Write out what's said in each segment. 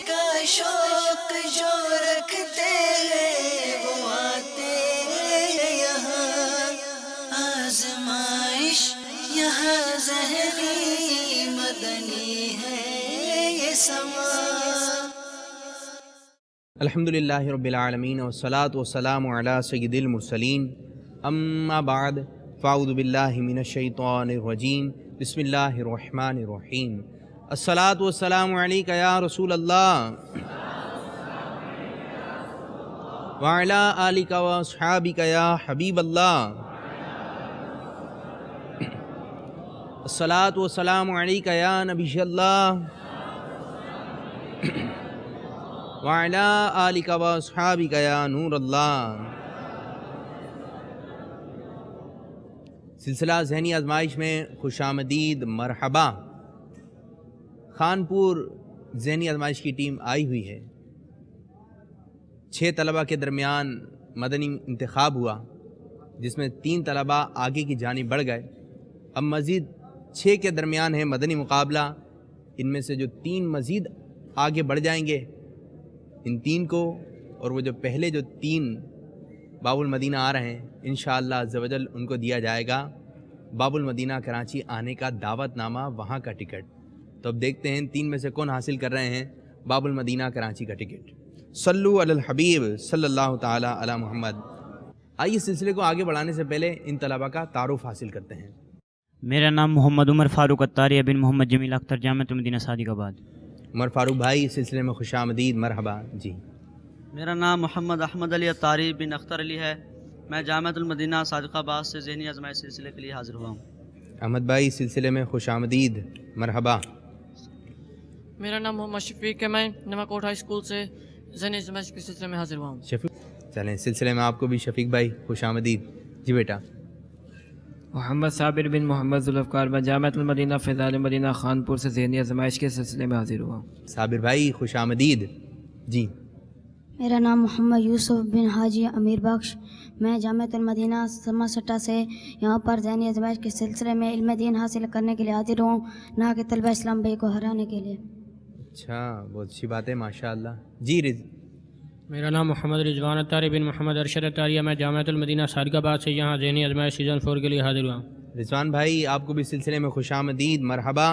کا شوق جو رکھتے ہیں وہ آتے ہیں یہاں، آزمائش یہاں ذہنی مدنی ہے یہ سما۔ الحمدللہ رب العالمین والصلاة والسلام علی سید المرسلین، اما بعد فاعوذ باللہ من الشیطان الرجیم، بسم اللہ الرحمن الرحیم۔ الصلاة والسلام علیک یا رسول اللہ وعلی آلک واصحابک یا حبیب اللہ۔ الصلاة والسلام علیک یا نبی اللہ وعلی آلک واصحابک یا نور اللہ۔ سلسلہ ذہنی آزمائش میں خوش آمدید، مرحبا۔ خانپور ذہنی آزمائش کی ٹیم آئی ہوئی ہے۔ 6 طلبہ کے درمیان مدنی انتخاب ہوا، جس میں 3 طلبہ آگے کی جانب بڑھ گئے۔ اب مزید 6 کے درمیان ہے مدنی مقابلہ۔ ان میں سے جو 3 مزید آگے بڑھ جائیں گے، ان 3 کو اور وہ جو پہلے جو 3 باب المدینہ آ رہے ہیں، انشاءاللہ عز و جل ان کو دیا جائے گا باب المدینہ کراچی آنے کا دعوت نامہ، وہاں کا ٹکٹ۔ تو اب دیکھتے ہیں 3 میں سے کون حاصل کر رہے ہیں باب المدینہ کراچی کا ٹکٹ۔ صلو علی الحبیب صلی اللہ تعالی علی محمد۔ آئیے سلسلے کو آگے بڑھانے سے پہلے ان طلبہ کا تعارف حاصل کرتے ہیں۔ میرا نام محمد عمر فاروق اتاری بن محمد جمیل اختر، جامعۃ المدینہ صادق آباد۔ عمر فاروق بھائی، سلسلے میں خوش آمدید، مرحبا جی۔ میرا نام محمد احمد علی اتاری بن اختر علی ہے، میں جامعۃ المدینہ صادق آباد سے ذہنی آزمائش سلسلے کے لیے حاضر ہوا ہوں۔ احمد بھائی، سلسلے میں خوش آمدید، مرحبا۔ میرا نام محمد شفیق ہے، میں نوا کوٹ ہائی اسکول سے ذہنی آزمائش کے سلسلے میں حاضر ہوا ہوں۔ شفیق، چلیں سلسلے میں آپ کو بھی شفیق بھائی خوش آمدید جی بیٹا۔ محمد صابر بن محمد ذوالفقار، میں جامعۃ المدینہ فیضان مدینہ خانپور سے ذہنی آزمائش کے سلسلے میں حاضر ہوا ہوں۔ صابر بھائی خوش آمدید جی۔ میرا نام محمد یوسف بن حاجی امیر بخش، میں جامعۃ المدینہ سما سٹا سے یہاں پر ذہنی آزمائش کے سلسلے میں علم دین حاصل کرنے کے لیے حاضر ہوں، نہ کہ طلبہ اسلام بھائی کو ہرانے کے لیے۔ اچھا، بہت اچھی بات ہے، ماشاءاللہ جی۔ میرا نام محمد رضوان اتاری بن محمد ارشد اتاری ہے، میں جامعۃ المدینہ صادق آباد سے یہاں ذہنی آزمائش سیزن 4 کے لیے حاضر ہوا ہوں۔ رضوان بھائی، آپ کو بھی سلسلے میں خوش آمدید، مرحبا۔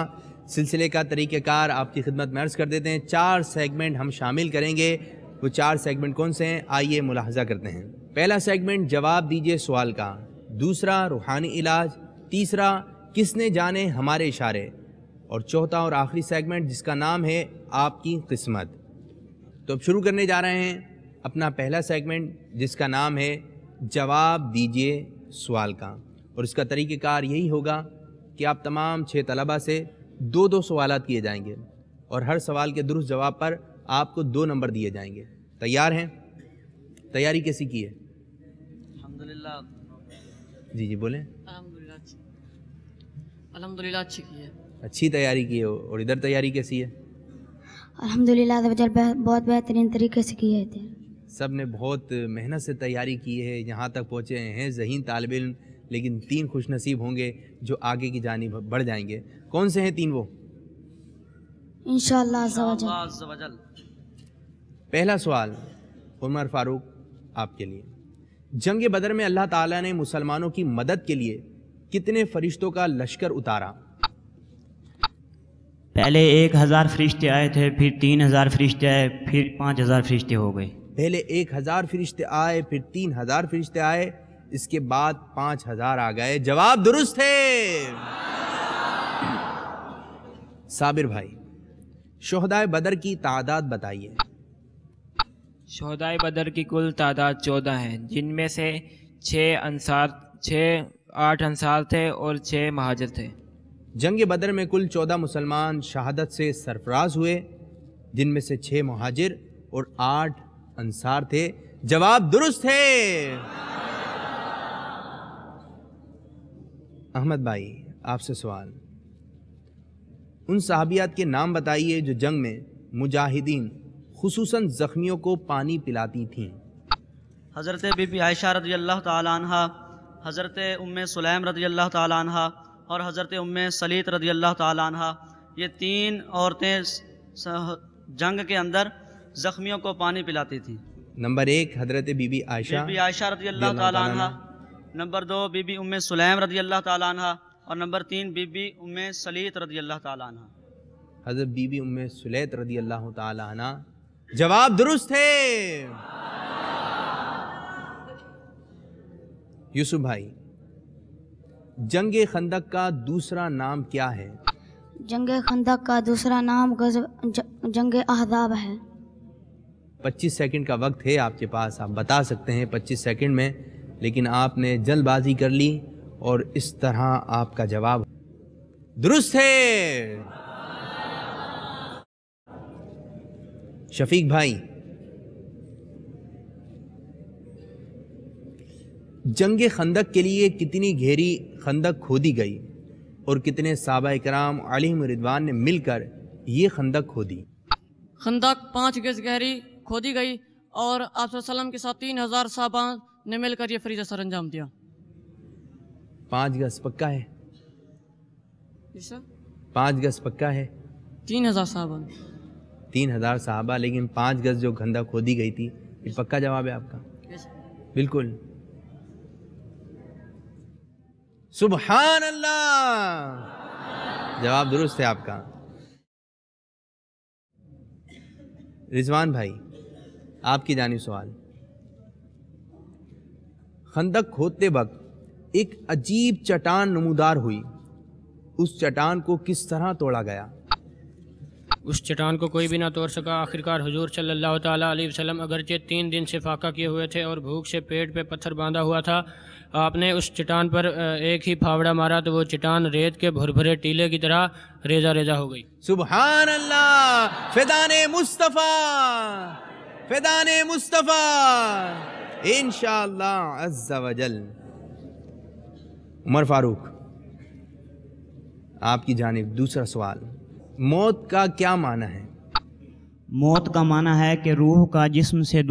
سلسلے کا طریقہ کار آپ کی خدمت میں عرض کر دیتے ہیں۔ 4 سیگمنٹ ہم شامل کریں گے۔ وہ 4 سیگمنٹ کون سے ہیں، آئیے ملاحظہ کرتے ہیں۔ پہلا سیگمنٹ جواب دیجئے سوال کا، دوسرا روحانی علاج، تیسرا کس نے جانے ہمارے اشارے، اور چوتھا اور آخری سیگمنٹ جس کا نام ہے آپ کی قسمت۔ تو اب شروع کرنے جا رہے ہیں اپنا پہلا سیگمنٹ، جس کا نام ہے جواب دیجئے سوال کا، اور اس کا طریقہ کار یہی ہوگا کہ آپ تمام 6 طلبہ سے 2 سوالات کیے جائیں گے، اور ہر سوال کے درست جواب پر آپ کو 2 نمبر دیے جائیں گے۔ تیار ہیں؟ تیاری کیسی کی ہے؟ الحمدللہ جی بولیں۔ الحمدللہ اچھی کی ہے۔ اچھی تیاری کی ہے، اور ادھر تیاری کیسی ہے؟ الحمدللہ بہت بہترین طریقے سے کی ہے۔ سب نے بہت محنت سے تیاری کی ہے، یہاں تک پہنچے ہیں ذہین طالب علم، لیکن 3 خوش نصیب ہوں گے جو آگے کی جانب بڑھ جائیں گے۔ کون سے ہیں 3 وہ؟ انشاءاللہ عز و جل۔ پہلا سوال عمر فاروق آپ کے لیے، جنگ بدر میں اللہ تعالیٰ نے مسلمانوں کی مدد کے لیے کتنے فرشتوں کا لشکر اتارا؟ پہلے 1000 فرشتے آئے تھے، پھر 3000 فرشتے آئے، پھر 5000 فرشتے ہو گئے۔ پہلے 1000 فرشتے آئے، پھر 3000 فرشتے آئے، اس کے بعد 5000 آ گئے۔ جواب درست ہے۔ صابر بھائی، شہدائے بدر کی تعداد بتائیے۔ شہدائے بدر کی کل تعداد 14 ہے، جن میں سے 8 انصار تھے اور 6 مہاجر تھے۔ جنگ بدر میں کل 14 مسلمان شہادت سے سرفراز ہوئے، جن میں سے 6 مہاجر اور 8 انصار تھے۔ جواب درست ہے۔ احمد بھائی، آپ سے سوال، ان صحابیات کے نام بتائیے جو جنگ میں مجاہدین خصوصاً زخمیوں کو پانی پلاتی تھیں۔ حضرت بی بی عائشہ رضی اللہ تعالیٰ عنہ، حضرت ام سلیم رضی اللہ تعالیٰ عنہ اور حضرت ام سلیط رضی اللہ تعالیٰ عنہ، یہ 3 عورتیں جنگ کے اندر زخمیوں کو پانی پلاتی تھی؟ نمبر 1 حضرت Bibi Aisha Bibi Aisha رضی اللہ تعالیٰ عنہ، نمبر 2 بی بی ام سلیم رضی اللہ تعالیٰ عنہ، اور نمبر 3 بی بی ام سلیت رضی اللہ تعالیٰ عنہ۔ حضرت بی بی ام سلیت رضی اللہ تعالی عنہ۔ جواب درست ہے۔ یوسف بھائی، جنگ خندق کا دوسرا نام کیا ہے؟ جنگ خندق کا دوسرا نام جنگ احزاب ہے۔ 25 سیکنڈ کا وقت ہے آپ کے پاس، آپ بتا سکتے ہیں 25 سیکنڈ میں، لیکن آپ نے جلد بازی کر لی اور اس طرح آپ کا جواب درست ہے۔ شفیق بھائی، جنگ خندق کے لیے کتنی گہری خندق کھودی گئی اور کتنے صحابہ کرام علیہم رضوان نے مل کر یہ خندق کھودی؟ خندق 5 گز گہری کھودی گئی اور آپ صلی اللہ علیہ وسلم کے ساتھ 3000 صحابہ نے مل کر یہ فریضہ سر انجام دیا۔ 5 گز پکا ہے؟ جی سر، 5 گز پکا ہے؟ 3000 صحابہ۔ 3000 صحابہ، لیکن 5 گز جو خندق کھودی گئی تھی، یہ پکا جواب ہے آپ کا؟ بالکل۔ سبحان اللہ، جواب درست ہے آپ کا۔ رضوان بھائی، آپ کی جانب سوال۔ خندق کھودتے وقت ایک عجیب چٹان نمودار ہوئی، اس چٹان کو کس طرح توڑا گیا؟ اس چٹان کو کوئی بھی نہ توڑ سکا۔ آخرکار حضور صلی اللہ تعالیٰ علیہ وسلم اگرچہ 3 دن سے فاقہ کیے ہوئے تھے اور بھوک سے پیٹ پہ پتھر باندھا ہوا تھا، آپ نے اس چٹان پر ایک ہی پھاوڑا مارا تو وہ چٹان ریت کے بھربھرے ٹیلے کی طرح ریزہ ریزہ ہو گئی۔ سبحان اللہ، فدان مصطفیٰ، فدان مصطفیٰ، انشاءاللہ عز و جل۔ عمر فاروق، آپ کی جانب دوسرا سوال۔ موت کا کیا معنی ہے؟ موت کا معنی ہے کہ روح کا جسم سے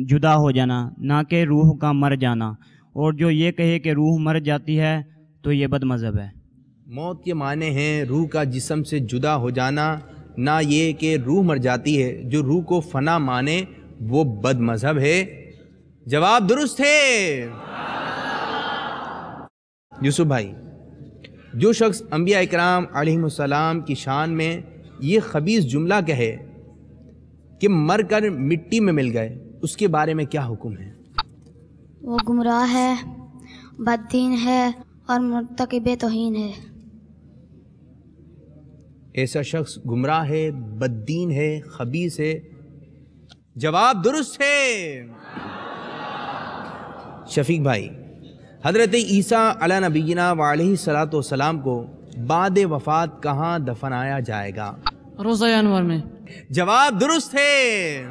جدا ہو جانا، نہ کہ روح کا مر جانا، اور جو یہ کہے کہ روح مر جاتی ہے تو یہ بد مذہب ہے۔ موت کے معنی ہیں روح کا جسم سے جدا ہو جانا، نہ یہ کہ روح مر جاتی ہے۔ جو روح کو فنا مانے وہ بد مذہب ہے۔ جواب درست ہے۔ یوسف بھائی، جو شخص انبیاء اکرام علیہم السلام کی شان میں یہ خبیث جملہ کہے کہ مر کر مٹی میں مل گئے، اس کے بارے میں کیا حکم ہے؟ وہ گمراہ ہے، بددین ہے اور مرتکب توہین ہے۔ ایسا شخص گمراہ ہے، بددین ہے، خبیث ہے۔ جواب درست ہے۔ شفیق بھائی، حضرت عیسیٰ علی نبینا وعلیہ الصلاۃ والسلام کو بعد وفات کہاں دفنایا جائے گا؟ روضہ انور میں۔ جواب درست ہے۔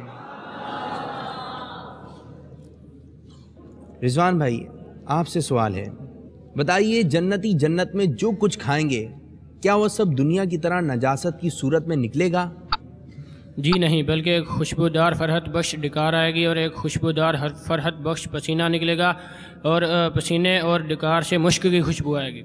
رضوان بھائی، آپ سے سوال ہے، بتائیے جنتی جنت میں جو کچھ کھائیں گے کیا وہ سب دنیا کی طرح نجاست کی صورت میں نکلے گا؟ جی نہیں، بلکہ ایک خوشبودار فرحت بخش ڈکار آئے گی اور ایک خوشبودار فرحت بخش پسینہ نکلے گا، اور پسینے اور ڈکار سے مشک کی خوشبو آئے گی۔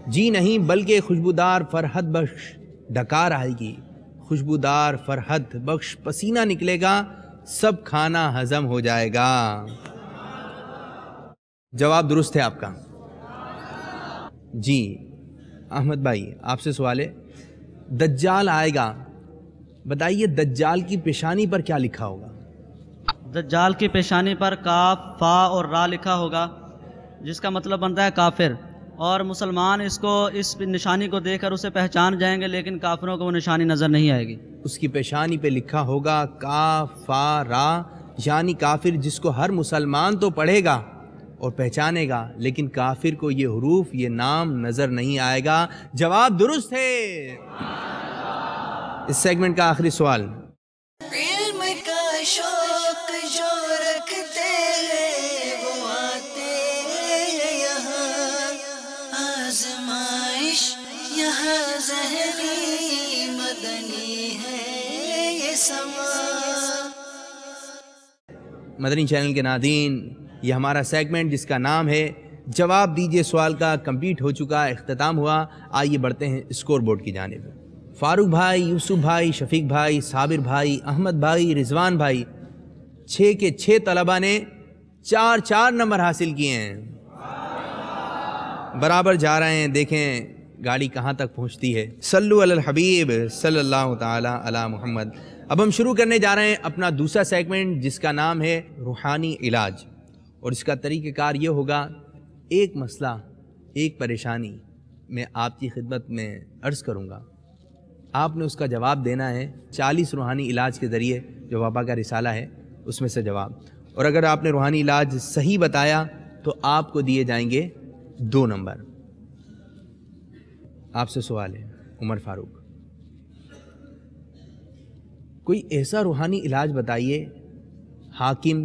جی نہیں، بلکہ خوشبودار فرحت بخش ڈکار آئے گی، خوشبودار فرحت بخش پسینہ نکلے گا، سب کھانا ہضم ہو جائے گا۔ جواب درست ہے آپ کا۔ جی احمد بھائی، آپ سے سوال ہے، دجال آئے گا، بتائیے دجال کی پیشانی پر کیا لکھا ہوگا؟ دجال کی پیشانی پر کاف، فا اور را لکھا ہوگا، جس کا مطلب بنتا ہے کافر، اور مسلمان اس نشانی کو دیکھ کر اسے پہچان جائیں گے، لیکن کافروں کو وہ نشانی نظر نہیں آئے گی۔ اس کی پیشانی پہ لکھا ہوگا کاف، فا، را، یعنی کافر، جس کو ہر مسلمان تو پڑھے گا اور پہچانے گا، لیکن کافر کو یہ حروف، یہ نام نظر نہیں آئے گا۔ جواب درست ہے۔ اس سیگمنٹ کا آخری سوال۔ علم کا شوق جو رکھتے ہیں وہ آتے ہیں یہاں، آزمائش یہاں ذہنی مدنی ہے یہ سما۔ مدنی چینل کے ناظرین، یہ ہمارا سیگمنٹ جس کا نام ہے جواب دیجئے سوال کا کمپلیٹ ہو چکا، اختتام ہوا۔ آئیے بڑھتے ہیں اسکور بورڈ کی جانب۔ فاروق بھائی، یوسف بھائی، شفیق بھائی، صابر بھائی، احمد بھائی، رضوان بھائی، 6 کے 6 طلبہ نے 4 نمبر حاصل کیے ہیں، برابر جا رہے ہیں۔ دیکھیں گاڑی کہاں تک پہنچتی ہے۔ صلو علی الحبیب صلی اللہ تعالی علی محمد۔ اب ہم شروع کرنے جا رہے ہیں اپنا دوسرا سیگمنٹ جس کا نام ہے روحانی علاج، اور اس کا طریقہ کار یہ ہوگا، ایک مسئلہ، ایک پریشانی میں آپ کی خدمت میں عرض کروں گا، آپ نے اس کا جواب دینا ہے 40 روحانی علاج کے ذریعے جو بابا کا رسالہ ہے اس میں سے جواب، اور اگر آپ نے روحانی علاج صحیح بتایا تو آپ کو دیے جائیں گے 2 نمبر۔ آپ سے سوال ہے عمر فاروق، کوئی ایسا روحانی علاج بتائیے حاکم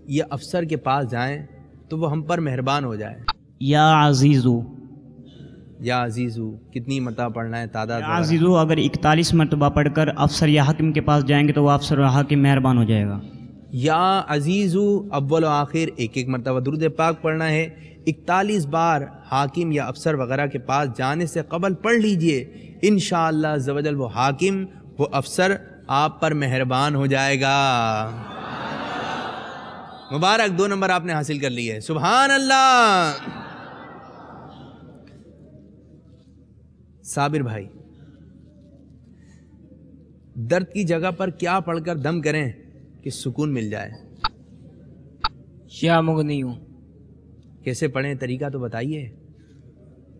یا افسر کے پاس جائیں تو وہ ہم پر مہربان ہو جائے۔ یا عزیزو، یا عزیزو کتنی مرتبہ پڑھنا ہے تعداد؟ یا عزیزو اگر 41 مرتبہ پڑھ کر افسر یا حاکم کے پاس جائیں گے تو وہ افسر و حاکم مہربان ہو جائے گا۔ یا عزیزو اول و آخر 1 مرتبہ درود پاک پڑھنا ہے، 41 بار حاکم یا افسر وغیرہ کے پاس جانے سے قبل پڑھ لیجئے، انشاءاللہ عز و جل وہ حاکم وہ افسر آپ پر مہربان ہو جائے گا۔ مبارک، 2 نمبر آپ نے حاصل کر لی ہے، سبحان اللہ۔ صابر بھائی، درد کی جگہ پر کیا پڑھ کر دم کریں کہ سکون مل جائے؟ یا مغنیوں، کیسے پڑھیں، طریقہ تو بتائیے۔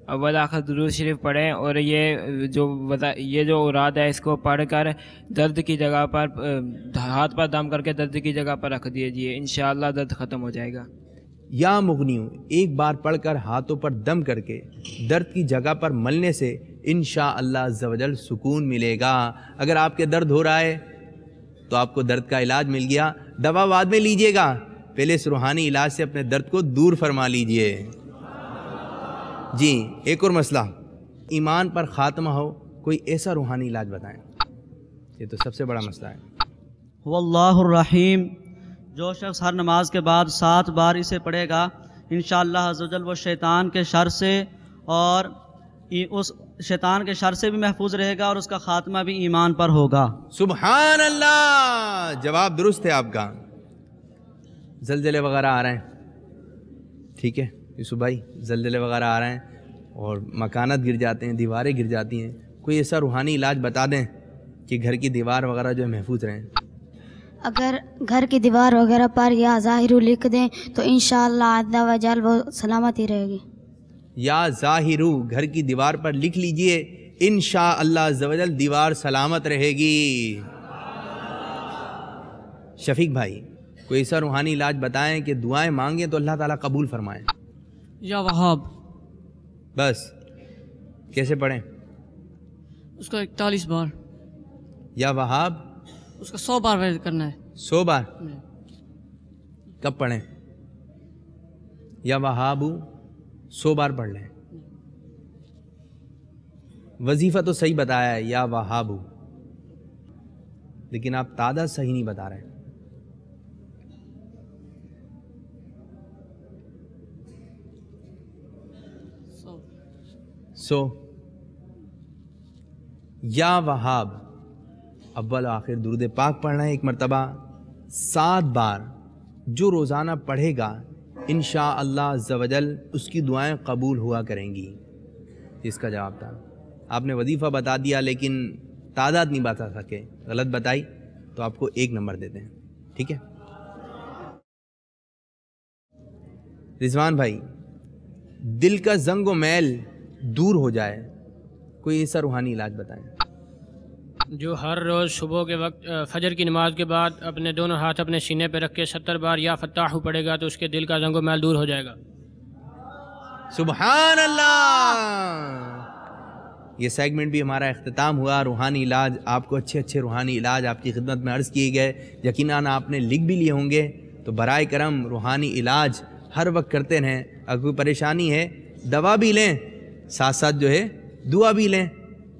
اول آخر درود شریف پڑھیں، اور یہ جو اوراد ہے اس کو پڑھ کر درد کی جگہ پر ہاتھ پر دم کر کے درد کی جگہ پر رکھ دیجیے، انشاءاللہ درد ختم ہو جائے گا۔ یا مغنیوں ایک بار پڑھ کر ہاتھوں پر دم کر کے درد کی جگہ پر ملنے سے انشاءاللہ عز و جل سکون ملے گا۔ اگر آپ کے درد ہو رہا ہے تو آپ کو درد کا علاج مل گیا، دوا بعد میں لیجئے گا، پہلے اس روحانی علاج سے اپنے درد کو دور فرما لیجئے۔ جی ایک اور مسئلہ، ایمان پر خاتمہ ہو، کوئی ایسا روحانی علاج بتائیں، یہ تو سب سے بڑا مسئلہ ہے۔ واللہ الرحیم، جو شخص ہر نماز کے بعد 7 بار اسے پڑھے گا انشاءاللہ عز و جل وہ شیطان کے شر سے اور اس شیطان کے شر سے بھی محفوظ رہے گا، اور اس کا خاتمہ بھی ایمان پر ہوگا۔ سبحان اللہ، جواب درست ہے آپ کا۔ زلزلے وغیرہ آ رہے ہیں، ٹھیک ہے یوسف بھائی، زلزلے وغیرہ آ رہے ہیں اور مکانات گر جاتے ہیں، دیواریں گر جاتی ہیں، کوئی ایسا روحانی علاج بتا دیں کہ گھر کی دیوار وغیرہ جو ہے محفوظ رہیں۔ اگر گھر کی دیوار وغیرہ پر یا ظاہر لکھ دیں تو انشاءاللہ عز و جل وہ سلامت ہی رہے گی۔ یا ظاہرو گھر کی دیوار پر لکھ لیجئے، انشاءاللہ عز و جل دیوار سلامت رہے گی۔ شفیق بھائی، کوئی ایسا روحانی علاج بتائیں کہ دعائیں مانگیں تو اللہ تعالیٰ قبول فرمائیں۔ یا وہاب، بس کیسے پڑھیں؟ اس کا 41 بار، یا وہاب اس کا 100 بار ورد کرنا ہے۔ 100 بار کب پڑھیں؟ یا وہابو 100 بار پڑھ لیں۔ وظیفہ تو صحیح بتایا ہے یا وہابو، لیکن آپ تعداد صحیح نہیں بتا رہے۔ یا وہاب اول آخر درود پاک پڑھنا ہے 1 مرتبہ 7 بار، جو روزانہ پڑھے گا انشاءاللہ عز و جل اس کی دعائیں قبول ہوا کریں گی۔ اس کا جواب تھا۔ آپ نے وظیفہ بتا دیا لیکن تعداد نہیں بتا سکے، غلط بتائی تو آپ کو 1 نمبر دیتے ہیں، ٹھیک ہے۔ رضوان بھائی، دل کا زنگ و میل دور ہو جائے، کوئی ایسا روحانی علاج بتائیں۔ جو ہر روز صبح کے وقت فجر کی نماز کے بعد اپنے دونوں ہاتھ اپنے سینے پہ رکھ کے 70 بار یا فتاح پڑھے گا تو اس کے دل کا زنگ و میل دور ہو جائے گا۔ سبحان اللہ۔ یہ سیگمنٹ بھی ہمارا اختتام ہوا، روحانی علاج۔ آپ کو اچھے روحانی علاج آپ کی خدمت میں عرض کیے گئے، یقیناً آپ نے لکھ بھی لیے ہوں گے، تو برائے کرم روحانی علاج ہر وقت کرتے رہیں۔ اگر کوئی پریشانی ہے دوا بھی لیں، ساتھ ساتھ جو ہے دعا بھی لیں،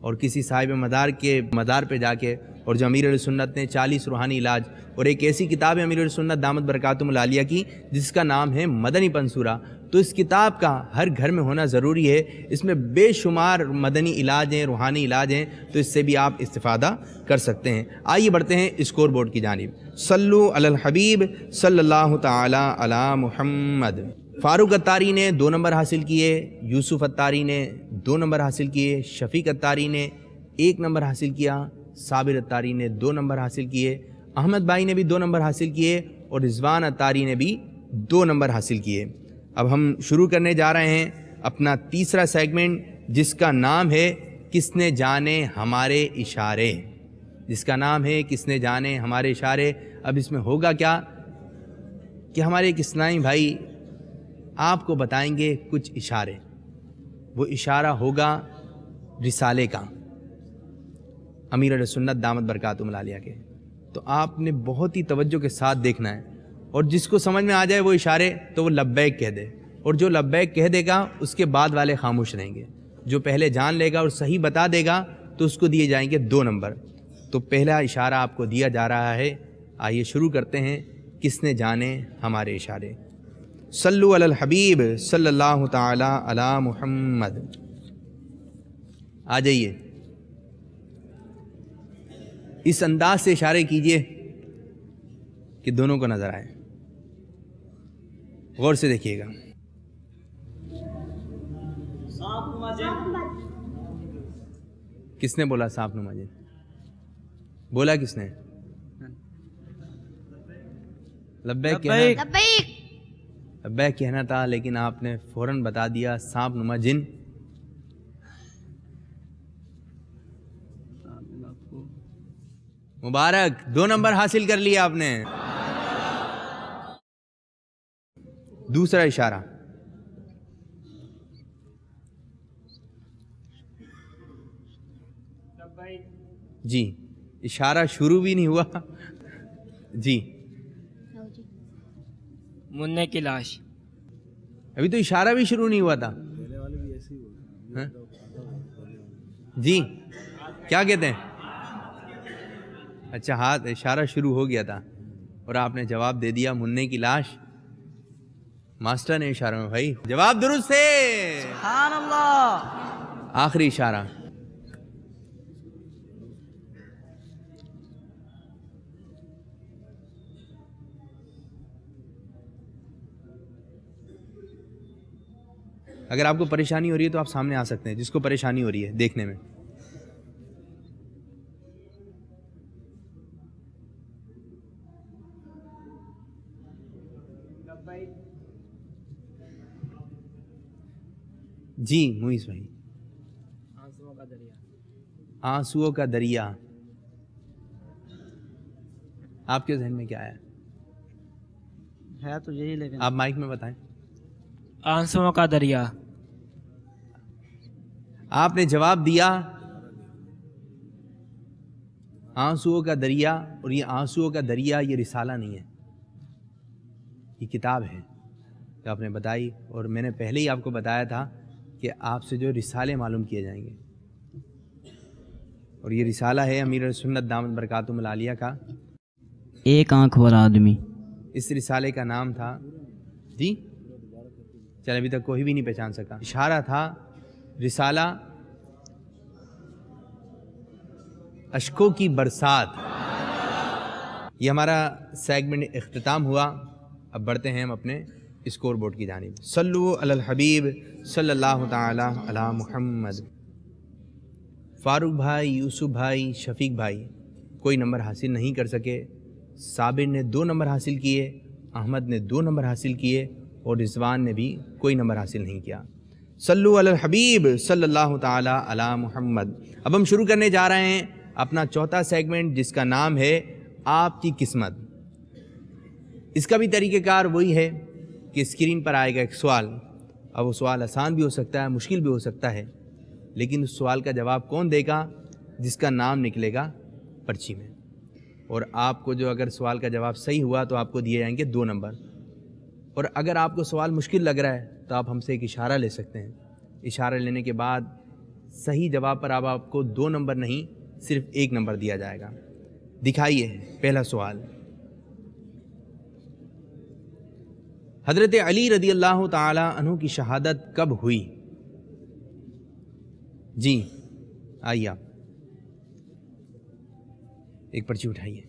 اور کسی صاحب مدار کے مدار پہ جا کے، اور جو امیر علیہ سنت نے 40 روحانی علاج، اور ایک ایسی کتاب ہے امیر علیہ سنت دامت برکاتہم العالیہ کی جس کا نام ہے مدنی پنصورہ، تو اس کتاب کا ہر گھر میں ہونا ضروری ہے. اس میں بے شمار مدنی علاج ہیں، روحانی علاج ہیں، تو اس سے بھی آپ استفادہ کر سکتے ہیں. آئیے بڑھتے ہیں اسکور بورڈ کی جانب. صلو علی الحبیب صلی اللہ تعالی علی محمد. فاروق اتاری نے 2 نمبر حاصل کیے، یوسف اتاری نے 2 نمبر حاصل کیے، شفیق اتاری نے 1 نمبر حاصل کیا، صابر اتاری نے 2 نمبر حاصل کیے، احمد بھائی نے بھی 2 نمبر حاصل کیے، اور رضوان اتاری نے بھی 2 نمبر حاصل کیے. اب ہم شروع کرنے جا رہے ہیں اپنا تیسرا سیگمنٹ، جس کا نام ہے کس نے جانے ہمارے اشارے. جس کا نام ہے کس نے جانے ہمارے اشارے. اب اس میں ہوگا کیا کہ ہمارے ایک اسلامی بھائی آپ کو بتائیں گے کچھ اشارے. وہ اشارہ ہوگا رسالے کا، امیر علیہ سنت دامت برکاتہم العالیہ کے. تو آپ نے بہت ہی توجہ کے ساتھ دیکھنا ہے، اور جس کو سمجھ میں آ جائے وہ اشارے تو وہ لبیک کہہ دے، اور جو لبیک کہہ دے گا اس کے بعد والے خاموش رہیں گے. جو پہلے جان لے گا اور صحیح بتا دے گا تو اس کو دیے جائیں گے 2 نمبر. تو پہلا اشارہ آپ کو دیا جا رہا ہے. آئیے شروع کرتے ہیں کس نے جانے ہمارے اشارے. صلو علی الحبیب صلی اللہ تعالی علی محمد. آ جائیے، اس انداز سے اشارے کیجئے کہ دونوں کو نظر آئے. غور سے دیکھیے گا. کس نے بولا سانپ نما جن؟ بولا کس نے؟ لبیک کہنا، لبیک کہنا تھا، لیکن آپ نے فوراً بتا دیا سانپ نما جن. مبارک، 2 نمبر حاصل کر لیا آپ نے. دوسرا اشارہ، جی اشارہ شروع بھی نہیں ہوا. جی منع کی لاش. ابھی تو اشارہ بھی شروع نہیں ہوا تھا. جی کیا کہتے ہیں؟ اچھا، ہاتھ اشارہ شروع ہو گیا تھا اور آپ نے جواب دے دیا منع کی لاش. ماسٹر نے اشارہ میں بھائی جواب درست ہے. سبحان اللہ. آخری اشارہ، اگر آپ کو پریشانی ہو رہی ہے تو آپ سامنے آ سکتے ہیں، جس کو پریشانی ہو رہی ہے دیکھنے میں. جی موئیز بھائی. آنسوؤں کا دریا. آنسوؤں کا دریا. آپ کے ذہن میں کیا آیا؟ ہے تو یہی، لیکن آپ مائک میں بتائیں. آنسوؤں کا دریا. آپ نے جواب دیا آنسوؤں کا دریا، اور یہ آنسوؤں کا دریا یہ رسالہ نہیں ہے، یہ کتاب ہے جو آپ نے بتائی. اور میں نے پہلے ہی آپ کو بتایا تھا کہ آپ سے جو رسالے معلوم کیے جائیں گے، اور یہ رسالہ ہے امیر سنت دامت برکاتہم العالیہ کا. ایک آنکھ والا آدمی. اس رسالے کا نام تھا، جی چل ابھی تک کوئی بھی نہیں پہچان سکا. اشارہ تھا رسالہ اشکوں کی برسات. یہ ہمارا سیگمنٹ اختتام ہوا. اب بڑھتے ہیں ہم اپنے اسکور بورڈ کی جانب. صلو علی الحبیب صلی اللہ تعالی علی محمد. فاروق بھائی، یوسف بھائی، شفیق بھائی کوئی نمبر حاصل نہیں کر سکے. صابر نے 2 نمبر حاصل کیے، احمد نے 2 نمبر حاصل کیے، اور رضوان نے بھی کوئی نمبر حاصل نہیں کیا. صلو علی الحبیب صلی اللہ تعالی علی محمد. اب ہم شروع کرنے جا رہے ہیں اپنا چوتھا سیگمنٹ، جس کا نام ہے آپ کی قسمت. اس کا بھی طریقہ کار وہی ہے کہ اسکرین پر آئے گا ایک سوال. اب وہ سوال آسان بھی ہو سکتا ہے، مشکل بھی ہو سکتا ہے، لیکن اس سوال کا جواب کون دے گا؟ جس کا نام نکلے گا پرچی میں. اور آپ کو جو اگر سوال کا جواب صحیح ہوا تو آپ کو دیے جائیں گے 2 نمبر. اور اگر آپ کو سوال مشکل لگ رہا ہے تو آپ ہم سے ایک اشارہ لے سکتے ہیں. اشارہ لینے کے بعد صحیح جواب پر اب آپ کو 2 نمبر نہیں، صرف 1 نمبر دیا جائے گا. دکھائیے پہلا سوال. حضرت علی رضی اللہ تعالی عنہ کی شہادت کب ہوئی؟ جی آئیے آپ ایک پرچی اٹھائیے.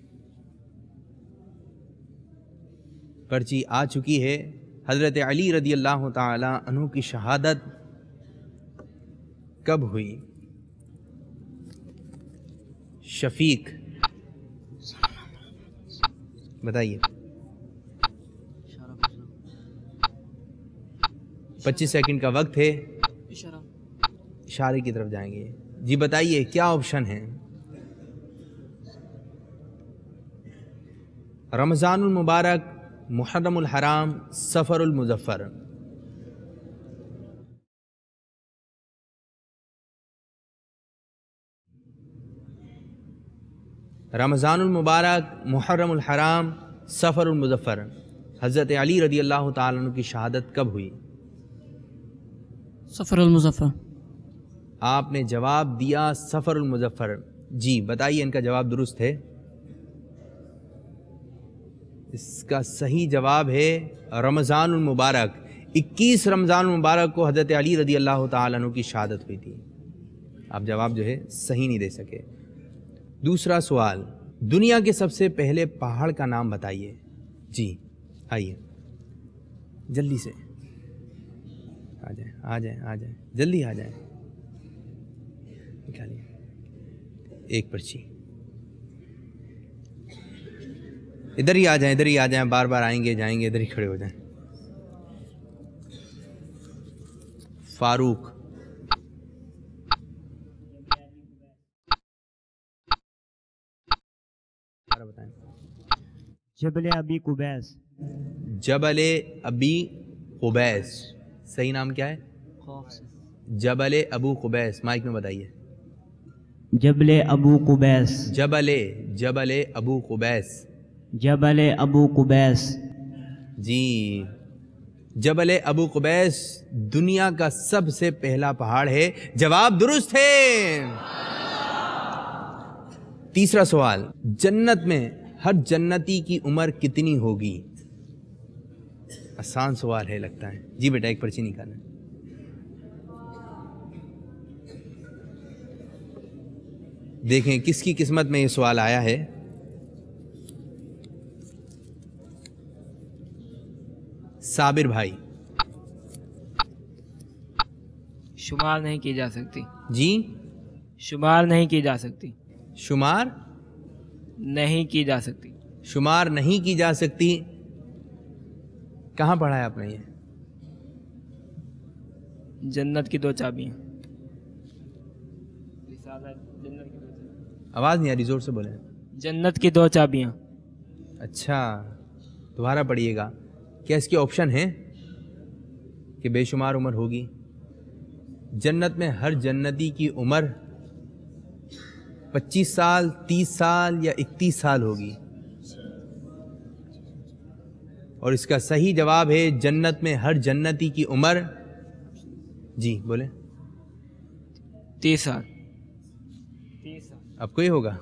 پرچی آ چکی ہے. حضرت علی رضی اللہ تعالی عنہ کی شہادت کب ہوئی؟ شفیق بتائیے. 25 سیکنڈ کا وقت ہے. اشارے کی طرف جائیں گے. جی بتائیے کیا آپشن ہے؟ رمضان المبارک، محرم الحرام، سفر المظفر. رمضان المبارک، محرم الحرام، سفر المظفر. حضرت علی رضی اللہ تعالیٰ عنہ کی شہادت کب ہوئی؟ سفر المظفر. آپ نے جواب دیا سفر المظفر. جی بتائیے ان کا جواب درست ہے؟ اس کا صحیح جواب ہے رمضان المبارک. 21 رمضان المبارک کو حضرت علی رضی اللہ تعالیٰ عنہ کی شہادت ہوئی تھی. آپ جواب جو ہے صحیح نہیں دے سکے. دوسرا سوال، دنیا کے سب سے پہلے پہاڑ کا نام بتائیے. جی آئیے جلدی سے آ جائیں آ جائیں آ جائیں جلدی آ جائیں. نکالیے ایک پرچی. ادھر ہی آ جائیں ادھر ہی آ جائیں. بار بار آئیں گے جائیں گے ادھر ہی کھڑے ہو جائیں. فاروق. بتائیں. جبل ابی قبیس. جبل ابی قبیس. صحیح نام کیا ہے؟ جبل ابو قبیس. مائک میں بتائیے. جبل ابو قبیس. جبل ابو قبیس. جبل ابو قبیس. جی جبل ابو قبیس دنیا کا سب سے پہلا پہاڑ ہے. جواب درست ہے. تیسرا سوال، جنت میں ہر جنتی کی عمر کتنی ہوگی؟ آسان سوال ہے لگتا ہے. جی بیٹا ایک پرچی نکالیں. دیکھیں کس کی قسمت میں یہ سوال آیا ہے. صابر بھائی. شمار نہیں کی جا سکتی. جی شمار نہیں کی جا سکتی. شمار نہیں کی جا سکتی. شمار نہیں کی جا سکتی. کہاں پڑھا ہے آپ نے یہ؟ جنت کی دو چابیاں. آواز نہیں آ رہی، زور سے بولیں. جنت کی دو چابیاں. اچھا دوبارہ پڑھیے گا. کیا اس کے آپشن ہیں کہ بے شمار عمر ہوگی؟ جنت میں ہر جنتی کی عمر 25 سال، 30 سال یا 31 سال ہوگی. اور اس کا صحیح جواب ہے جنت میں ہر جنتی کی عمر، جی بولیں، 30 سال. اب کوئی ہوگا؟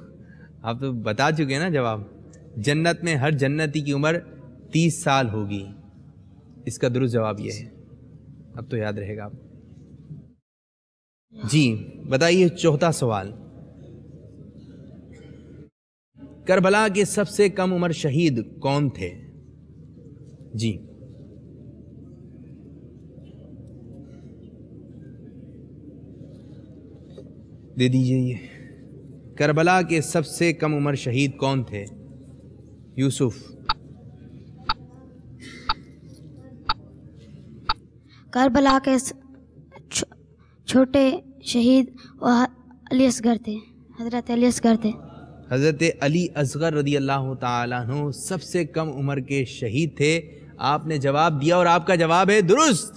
آپ تو بتا چکے ہیں نا جواب. جنت میں ہر جنتی کی عمر 30 سال ہوگی. اس کا درست جواب یہ ہے. اب تو یاد رہے گا آپ. جی بتائیے چوتھا سوال، کربلا کے سب سے کم عمر شہید کون تھے؟ جی دے دیجئے. یہ کربلا کے سب سے کم عمر شہید کون تھے؟ یوسف. کربلا کے چھوٹے شہید علی اصغر تھے. حضرت علی اصغر تھے. حضرت علی اصغر رضی اللہ تعالیٰ عنہ سب سے کم عمر کے شہید تھے. آپ نے جواب دیا اور آپ کا جواب ہے درست.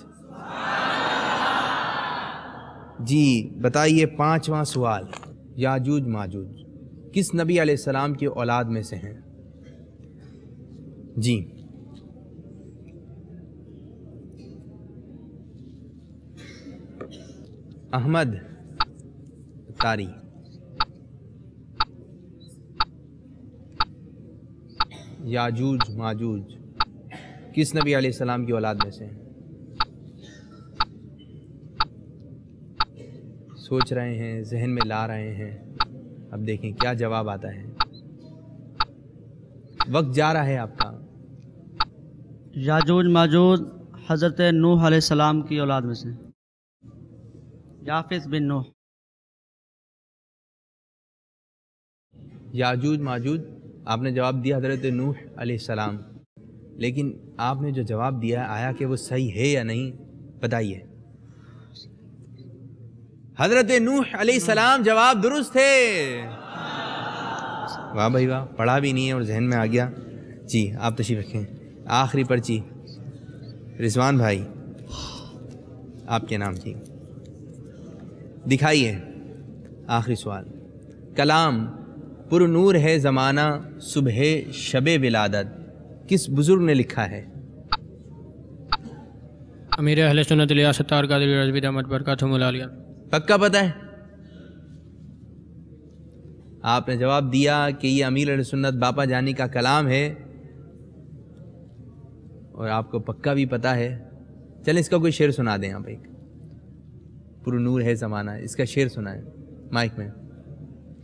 جی بتائیے پانچواں سوال، یاجوج ماجوج کس نبی علیہ السلام کی اولاد میں سے ہیں؟ جی احمد تاری. یاجوج ماجوج کس نبی علیہ السلام کی اولاد میں سے ہیں؟ سوچ رہے ہیں، ذہن میں لا رہے ہیں، اب دیکھیں کیا جواب آتا ہے. وقت جا رہا ہے آپ کا. یاجوج ماجوج حضرت نوح علیہ السلام کی اولاد میں سے. یافث بن نوح. یاجوج ماجوج آپ نے جواب دیا حضرت نوح علیہ السلام، لیکن آپ نے جو جواب دیا آیا کہ وہ صحیح ہے یا نہیں بتائیے. حضرت نوح علیہ السلام جواب درست ہے. واہ بھائی واہ، پڑھا بھی نہیں ہے اور ذہن میں آ گیا. جی آپ تشریف رکھیں. آخری پرچی رضوان بھائی آپ کے نام کی دکھائیے. آخری سوال. کلام پر نور ہے زمانہ صبح شب ولادت کس بزرگ نے لکھا ہے؟ امیر اہل سنت الیاس ستار قادری رضوی دامت برکاتہم العالیہ. پکا پتہ ہے؟ آپ نے جواب دیا کہ یہ امیر اہل سنت باپا جانی کا کلام ہے اور آپ کو پکا بھی پتہ ہے. چلیں اس کا کوئی شعر سنا دیں آپ. ایک پر نور ہے زمانہ، اس کا شعر سنائیں مائک میں.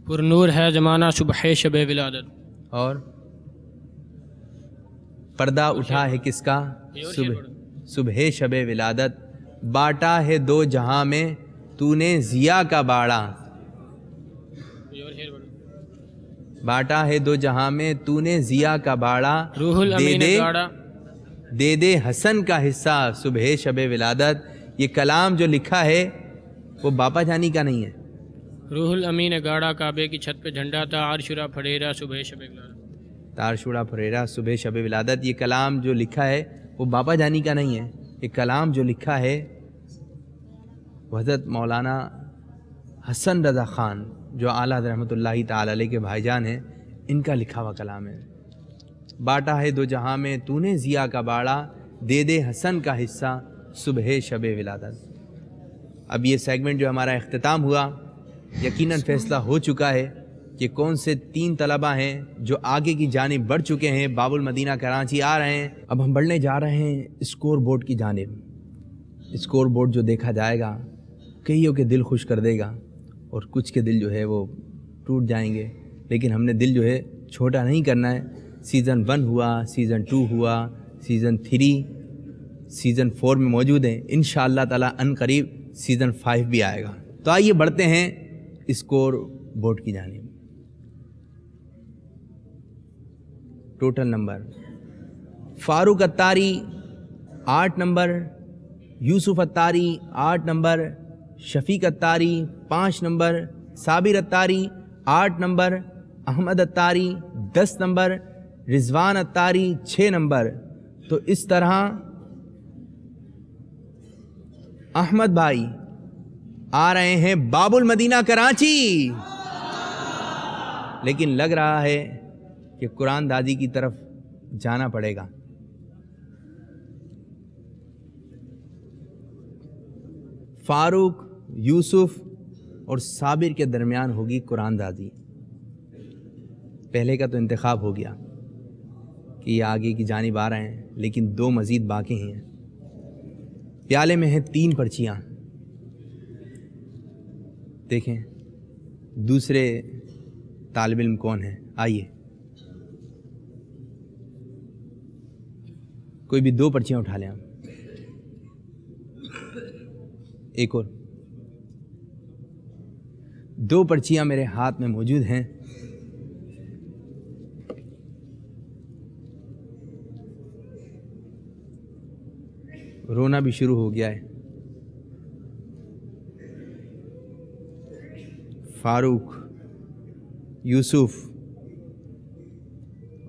پر نور ہے زمانہ صبح شب ولادت. اور پردہ اٹھا ہے کس کا؟ صبح شب ولادت. باٹا ہے دو جہاں میں تو نے ضیا کا باڑا. باٹا ہے دو جہاں میں تو نے ضیا کا باڑا. روح الامین گاڑا. دے دے حسن کا حصہ صبح شب ولادت. یہ کلام جو لکھا ہے وہ باپا جانی کا نہیں ہے. روح الامین گاڑا کعبے کی چھت پہ جھنڈا تھا عرشورا پھڑیرا صبح شب ولادت. تارشورا پھریرا صبح شب ولادت. یہ کلام جو لکھا ہے وہ باپا جانی کا نہیں ہے. یہ کلام جو لکھا ہے وہ حضرت مولانا حسن رضا خان جو اعلیٰ رحمۃ اللہ تعالی علیہ کے بھائی جان ہیں، ان کا لکھا ہوا کلام ہے. باٹا ہے دو جہاں میں تو نے ضیا کا باڑا. دے دے حسن کا حصہ صبح شب ولادت. اب یہ سیگمنٹ جو ہمارا اختتام ہوا، یقیناً فیصلہ ہو چکا ہے کہ کون سے 3 طلبہ ہیں جو آگے کی جانب بڑھ چکے ہیں، باب المدینہ کراچی آ رہے ہیں. اب ہم بڑھنے جا رہے ہیں اسکور بورڈ کی جانب. اسکور بورڈ جو دیکھا جائے گا کئیوں کے دل خوش کر دے گا اور کچھ کے دل جو ہے وہ ٹوٹ جائیں گے. لیکن ہم نے دل جو ہے چھوٹا نہیں کرنا ہے. سیزن 1 ہوا، سیزن 2 ہوا، سیزن 3، سیزن 4 میں موجود ہیں. انشاءاللہ تعالی ان قریب سیزن 5 بھی آئے گا. تو آئیے بڑھتے ہیں اسکور بورڈ کی جانب. ٹوٹل نمبر: فاروق اتاری 8 نمبر، یوسف اتاری 8 نمبر، شفیق اتاری 5 نمبر، صابر اتاری 8 نمبر، احمد اتاری 10 نمبر، رضوان اتاری 6 نمبر. تو اس طرح احمد بھائی آ رہے ہیں باب المدینہ کراچی. لیکن لگ رہا ہے کہ قرآن دادی کی طرف جانا پڑے گا. فاروق، یوسف اور صابر کے درمیان ہوگی قرآن دادی. پہلے کا تو انتخاب ہو گیا کہ یہ آگے کی جانب آ رہے ہیں، لیکن 2 مزید باقی ہیں. پیالے میں ہیں 3 پرچیاں. دیکھیں دوسرے طالب علم کون ہیں. آئیے کوئی بھی 2 پرچیاں اٹھا لیں. ہم ایک اور 2 پرچیاں میرے ہاتھ میں موجود ہیں. رونا بھی شروع ہو گیا ہے. فاروق، یوسف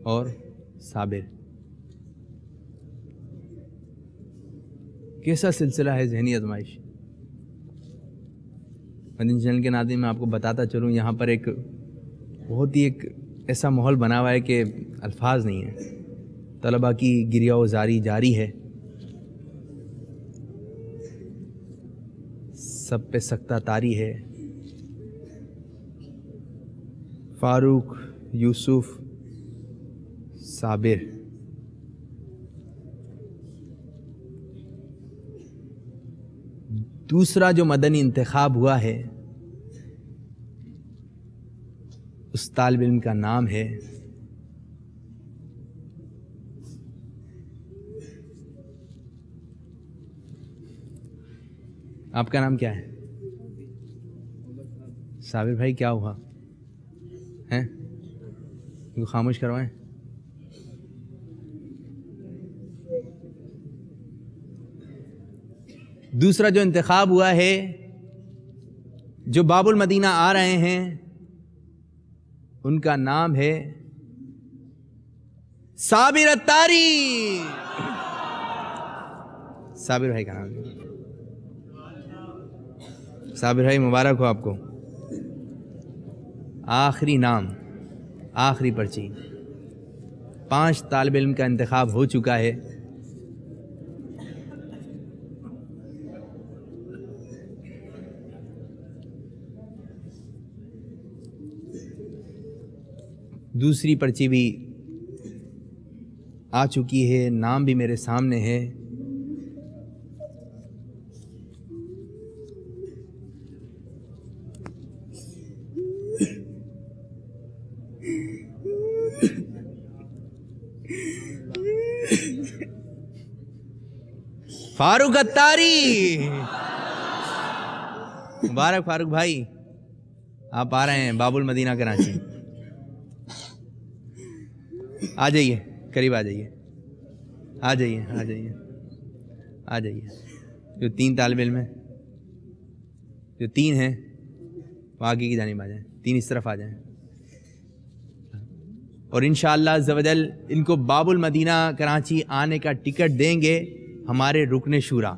اور صابر. کیسا سلسلہ ہے ذہنی آزمائش. مدنی چینل کے ناظرین میں آپ کو بتاتا چلوں، یہاں پر ایک بہت ہی ایک ایسا ماحول بنا ہوا ہے کہ الفاظ نہیں ہیں. طلباء کی گریہ و زاری جاری ہے. سب پہ سکتہ طاری ہے. فاروق، یوسف، صابر. دوسرا جو مدنی انتخاب ہوا ہے اس طالب علم کا نام ہے آپ کا نام کیا ہے؟ صابر بھائی کیا ہوا ہیں؟ ان کو خاموش کروائیں. دوسرا جو انتخاب ہوا ہے جو باب المدینہ آ رہے ہیں ان کا نام ہے صابر اتاری. صابر بھائی کا نام ہے. صابر بھائی مبارک ہو آپ کو. آخری نام، آخری پرچی. 5 طالب علم کا انتخاب ہو چکا ہے. دوسری پرچی بھی آ چکی ہے، نام بھی میرے سامنے ہے. فاروق اتاری. مبارک فاروق بھائی، آپ آ رہے ہیں باب المدینہ کراچی. آ جائیے، قریب آ جائیے، آ جائیے، آ جائیے، آ جائیے. جو 3 طالب علم ہیں، جو 3 ہیں وہ آگے کی جانب آ جائیں. 3 اس طرف آ جائیں اور انشاءاللہ عز و جل ان کو باب المدینہ کراچی آنے کا ٹکٹ دیں گے ہمارے رکن شورا.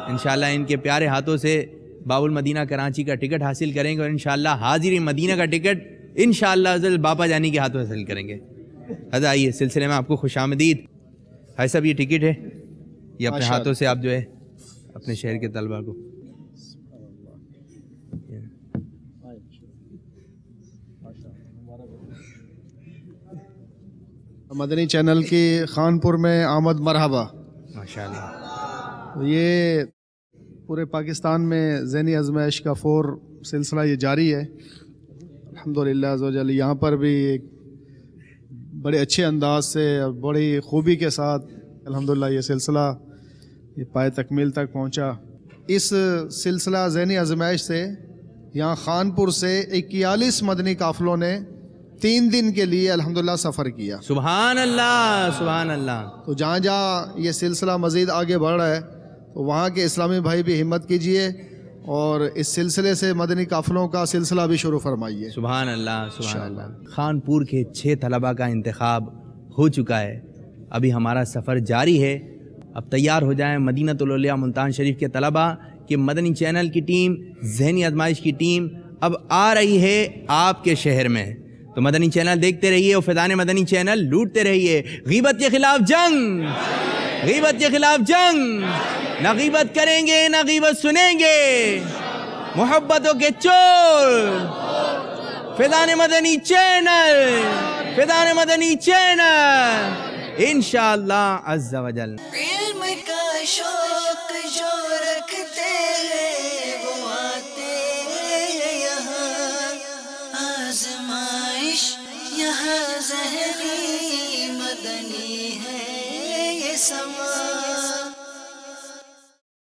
انشاءاللہ ان کے پیارے ہاتھوں سے باب المدینہ کراچی کا ٹکٹ حاصل کریں گے اور انشاءاللہ حاضری مدینہ کا ٹکٹ انشاءاللہ عز و جل باپا جانی کے ہاتھوں حاصل کریں گے. حضرت آئیے، سلسلے میں آپ کو خوش آمدید. بھائی صاحب یہ ٹکٹ ہے، یہ اپنے ہاتھوں سے آپ جو ہے اپنے شہر کے طلبہ کو. مدنی چینل کی خانپور میں آمد مرحبا. ماشاءاللہ. یہ پورے پاکستان میں ذہنی آزمائش کا 4 سلسلہ یہ جاری ہے الحمدللہ عز و جل. یہاں پر بھی ایک بڑے اچھے انداز سے اور بڑی خوبی کے ساتھ الحمدللہ یہ سلسلہ یہ پائے تکمیل تک پہنچا. اس سلسلہ ذہنی آزمائش سے یہاں خانپور سے 41 مدنی قافلوں نے 3 دن کے لیے الحمدللہ سفر کیا. سبحان اللہ، سبحان اللہ. تو جہاں جہاں یہ سلسلہ مزید آگے بڑھ رہا ہے تو وہاں کے اسلامی بھائی بھی ہمت کیجئے اور اس سلسلے سے مدنی قافلوں کا سلسلہ بھی شروع فرمائیے. سبحان اللہ، سبحان اللہ. خانپور کے 6 طلبہ کا انتخاب ہو چکا ہے. ابھی ہمارا سفر جاری ہے. اب تیار ہو جائیں مدینۃ الاولیاء ملتان شریف کے طلبہ کہ مدنی چینل کی ٹیم، ذہنی آزمائش کی ٹیم اب آ رہی ہے آپ کے شہر میں. تو مدنی چینل دیکھتے رہیے اور فیضان مدنی چینل لوٹتے رہیے. غیبت کے خلاف جنگ، غیبت کے خلاف جنگ. نہ غیبت کریں گے نہ غیبت سنیں گے. محبتوں کے چور. فیضان مدنی چینل، فیضان مدنی چینل انشاءاللہ عز و جل. علم کا شوق جو